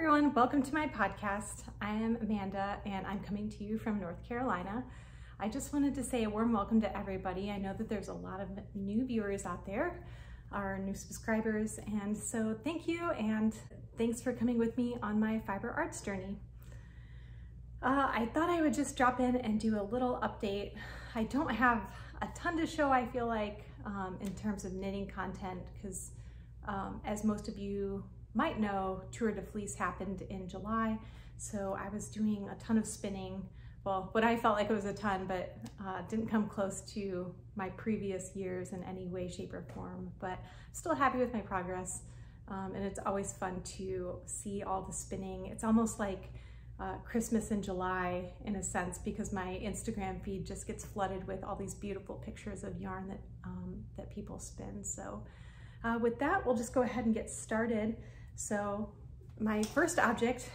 everyone, welcome to my podcast. I am Amanda and I'm coming to you from North Carolina. I just wanted to say a warm welcome to everybody. I know that there's a lot of new viewers out there, our new subscribers, and so thank you and thanks for coming with me on my fiber arts journey. I thought I would just drop in and do a little update. I don't have a ton to show, I feel like, in terms of knitting content because as most of you might know, Tour de Fleece happened in July, so I was doing a ton of spinning. Well, what I felt like it was a ton, but didn't come close to my previous years in any way, shape, or form, but still happy with my progress. And it's always fun to see all the spinning. It's almost like Christmas in July in a sense, because my Instagram feed just gets flooded with all these beautiful pictures of yarn that people spin. So with that, we'll just go ahead and get started. So my first object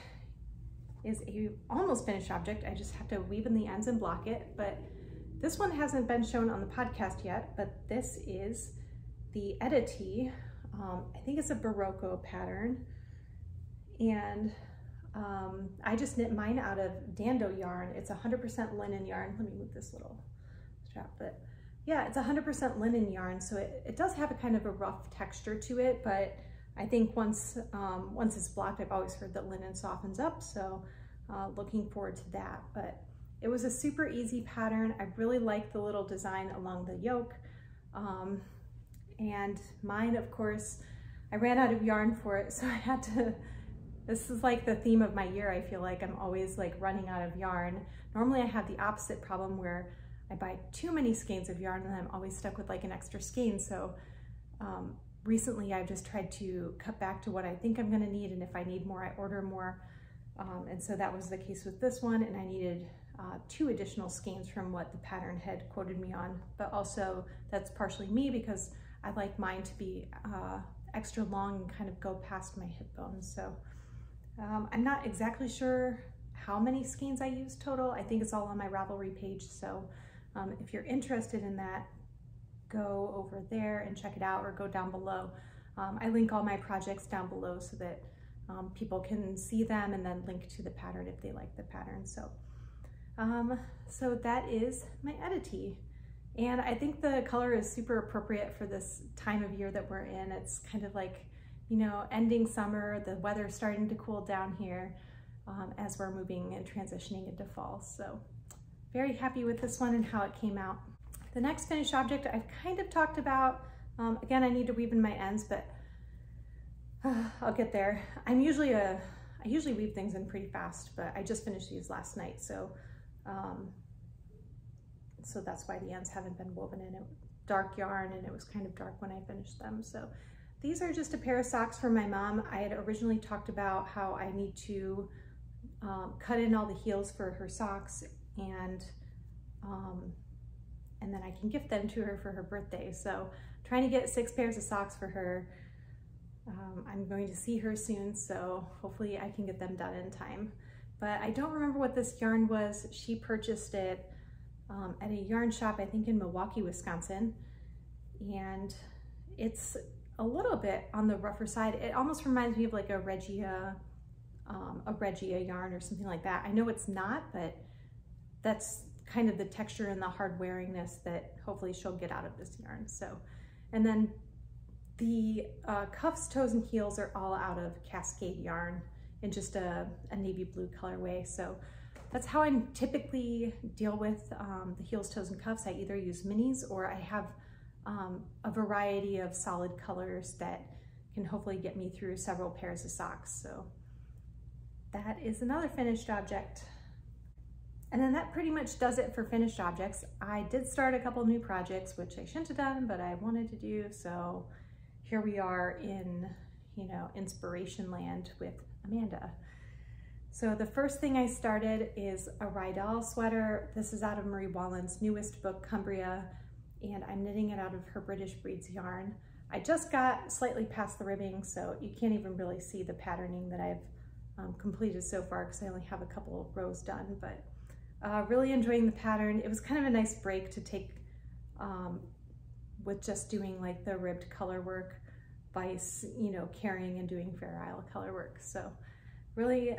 is a almost finished object. I just have to weave in the ends and block it, but this one hasn't been shown on the podcast yet, but this is the Etta tee. I think it's a Barocco pattern, and I just knit mine out of DanDoh yarn. It's 100% linen yarn. Let me move this little strap, but yeah, it's 100% linen yarn, so it does have a kind of a rough texture to it, but I think once it's blocked, I've always heard that linen softens up, so looking forward to that. But it was a super easy pattern. I really like the little design along the yoke. And mine, of course, I ran out of yarn for it, so I had to, this is like the theme of my year. I feel like I'm always like running out of yarn. Normally I have the opposite problem where I buy too many skeins of yarn and I'm always stuck with like an extra skein. So recently I've just tried to cut back to what I think I'm gonna need, and if I need more, I order more. And so that was the case with this one, and I needed 2 additional skeins from what the pattern had quoted me on, but also that's partially me because I like mine to be extra long and kind of go past my hip bones. So I'm not exactly sure how many skeins I used total. I think it's all on my Ravelry page, so if you're interested in that, go over there and check it out, or go down below. I link all my projects down below so that people can see them and then link to the pattern if they like the pattern. So, so that is my Etta tee. And I think the color is super appropriate for this time of year that we're in. It's kind of like, you know, ending summer, the weather's starting to cool down here as we're moving and transitioning into fall. So very happy with this one and how it came out. The next finished object I've kind of talked about. Again, I need to weave in my ends, but I'll get there. I usually weave things in pretty fast, but I just finished these last night, so so that's why the ends haven't been woven in. It dark yarn, and it was kind of dark when I finished them. So these are just a pair of socks for my mom. I had originally talked about how I need to cut in all the heels for her socks, and then I can gift them to her for her birthday. So trying to get 6 pairs of socks for her. I'm going to see her soon, so hopefully I can get them done in time. But I don't remember what this yarn was. She purchased it at a yarn shop, I think in Milwaukee, Wisconsin. And it's a little bit on the rougher side. It almost reminds me of like a Regia yarn or something like that. I know it's not, but that's kind of the texture and the hard wearingness that hopefully she'll get out of this yarn. So, and then the cuffs, toes, and heels are all out of Cascade yarn in just a navy blue colorway. So that's how I typically deal with the heels, toes, and cuffs. I either use minis or I have a variety of solid colors that can hopefully get me through several pairs of socks. So that is another finished object. And then that pretty much does it for finished objects. I did start a couple new projects, which I shouldn't have done, but I wanted to do. So here we are in, you know, inspiration land with Amanda. So the first thing I started is a Rydal sweater. This is out of Marie Wallin's newest book, Cumbria, and I'm knitting it out of her British Breeds yarn. I just got slightly past the ribbing, so you can't even really see the patterning that I've completed so far because I only have a couple of rows done, but really enjoying the pattern. It was kind of a nice break to take with just doing like the ribbed color work by, you know, carrying and doing Fair Isle color work. So really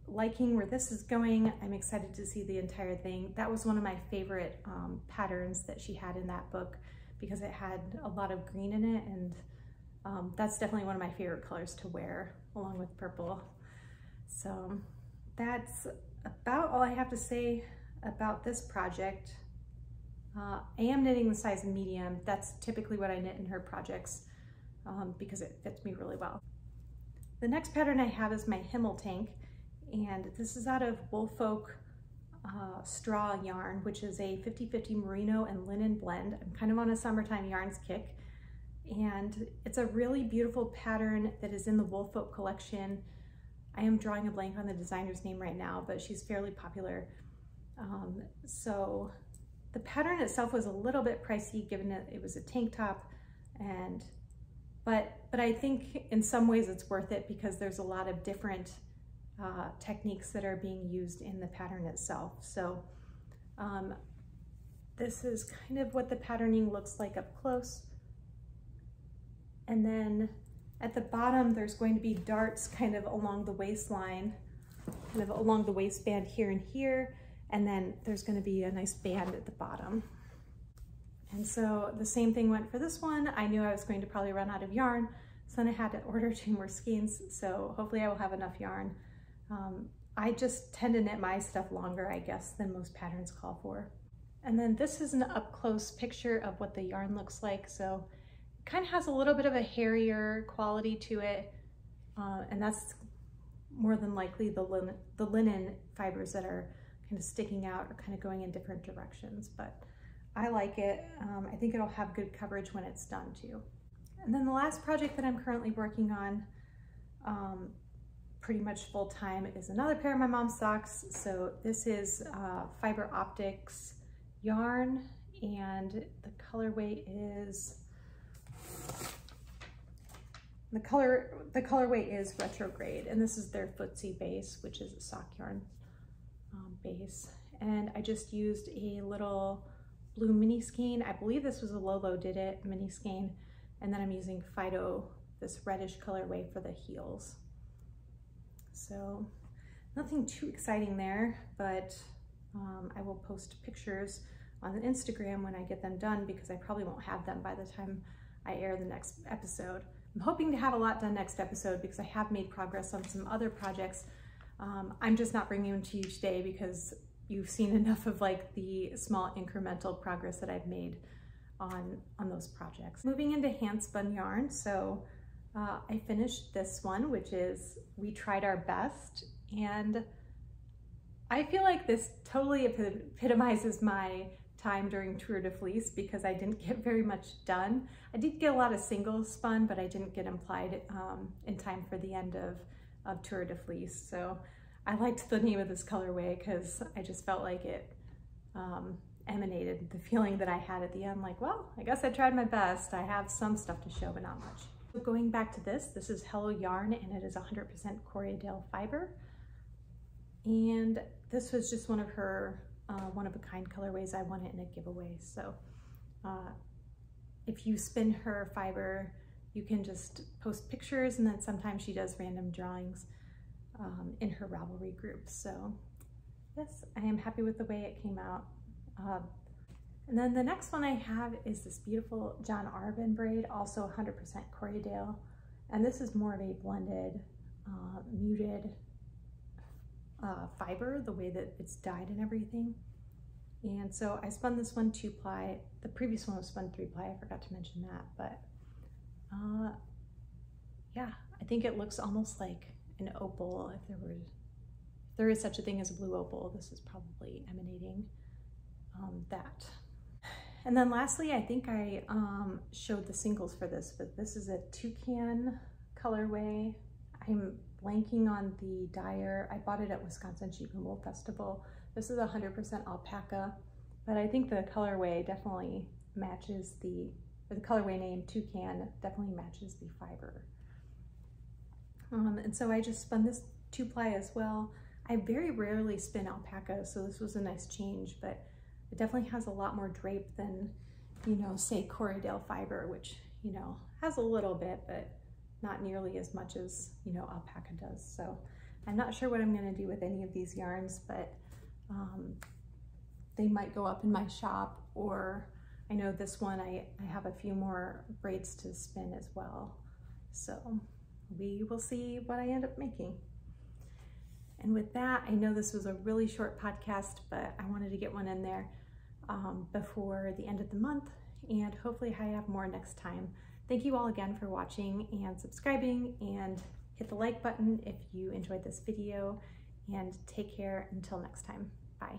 liking where this is going. I'm excited to see the entire thing. That was one of my favorite patterns that she had in that book because it had a lot of green in it, and that's definitely one of my favorite colors to wear along with purple. So that's about all I have to say about this project. I am knitting the size medium. That's typically what I knit in her projects because it fits me really well. The next pattern I have is my HIMMEL tank, and this is out of WoolFolk Stra yarn, which is a 50-50 merino and linen blend. I'm kind of on a summertime yarns kick, and it's a really beautiful pattern that is in the WoolFolk collection. I am drawing a blank on the designer's name right now, but she's fairly popular. So the pattern itself was a little bit pricey given that it was a tank top, but I think in some ways it's worth it because there's a lot of different techniques that are being used in the pattern itself. So this is kind of what the patterning looks like up close. And then at the bottom, there's going to be darts kind of along the waistline, kind of along the waistband here and here. And then there's going to be a nice band at the bottom. And so the same thing went for this one. I knew I was going to probably run out of yarn, so then I had to order 2 more skeins. So hopefully I will have enough yarn. I just tend to knit my stuff longer, I guess, than most patterns call for. And then this is an up close picture of what the yarn looks like. So it kind of has a little bit of a hairier quality to it. And that's more than likely the linen fibers that are kind of sticking out or kind of going in different directions, but I like it. I think it'll have good coverage when it's done too. And then the last project that I'm currently working on pretty much full time is another pair of my mom's socks. So this is Fiber Optics yarn, and the colorway is, the colorway is Retrograde, and this is their footsie base, which is a sock yarn base. And I just used a little blue mini skein. I believe this was a Lolo Did It mini skein. And then I'm using Fido, this reddish colorway, for the heels. So nothing too exciting there, but I will post pictures on the Instagram when I get them done because I probably won't have them by the time I air the next episode. I'm hoping to have a lot done next episode because I have made progress on some other projects. I'm just not bringing them to you today because you've seen enough of like the small incremental progress that I've made on those projects. Moving into hand spun yarn, so I finished this one, which is We Tried Our Best, and I feel like this totally epitomizes my time during Tour de Fleece because I didn't get very much done. I did get a lot of singles spun, but I didn't get applied in time for the end of Tour de Fleece. So I liked the name of this colorway because I just felt like it emanated the feeling that I had at the end, like, well, I guess I tried my best. I have some stuff to show, but not much. So going back to this is Hello Yarn, and it is 100% Corriedale fiber. And this was just one of her one-of-a-kind colorways I wanted in a giveaway. So if you spin her fiber, you can just post pictures, and then sometimes she does random drawings in her Ravelry group. So yes, I am happy with the way it came out. And then the next one I have is this beautiful John Arbon braid, also 100% Corriedale. And this is more of a blended, muted fiber, the way that it's dyed and everything. And so I spun this one 2-ply. The previous one was spun 3-ply, I forgot to mention that, but yeah, I think it looks almost like an opal. If there is such a thing as a blue opal, this is probably emanating that. And then lastly, I think I showed the singles for this, but this is a Toucan colorway. I'm blanking on the dyer. I bought it at Wisconsin Sheep and Wool Festival. This is 100% alpaca, but I think the colorway definitely matches the colorway name Toucan definitely matches the fiber. And so I just spun this 2-ply as well. I very rarely spin alpaca, so this was a nice change, but it definitely has a lot more drape than, you know, say Corriedale fiber, which, you know, has a little bit, but not nearly as much as, you know, alpaca does. So I'm not sure what I'm going to do with any of these yarns, but they might go up in my shop, or I know this one I have a few more braids to spin as well. So we will see what I end up making. And with that, I know this was a really short podcast, but I wanted to get one in there before the end of the month, and hopefully I have more next time. Thank you all again for watching and subscribing, and hit the like button if you enjoyed this video, and take care until next time. Bye.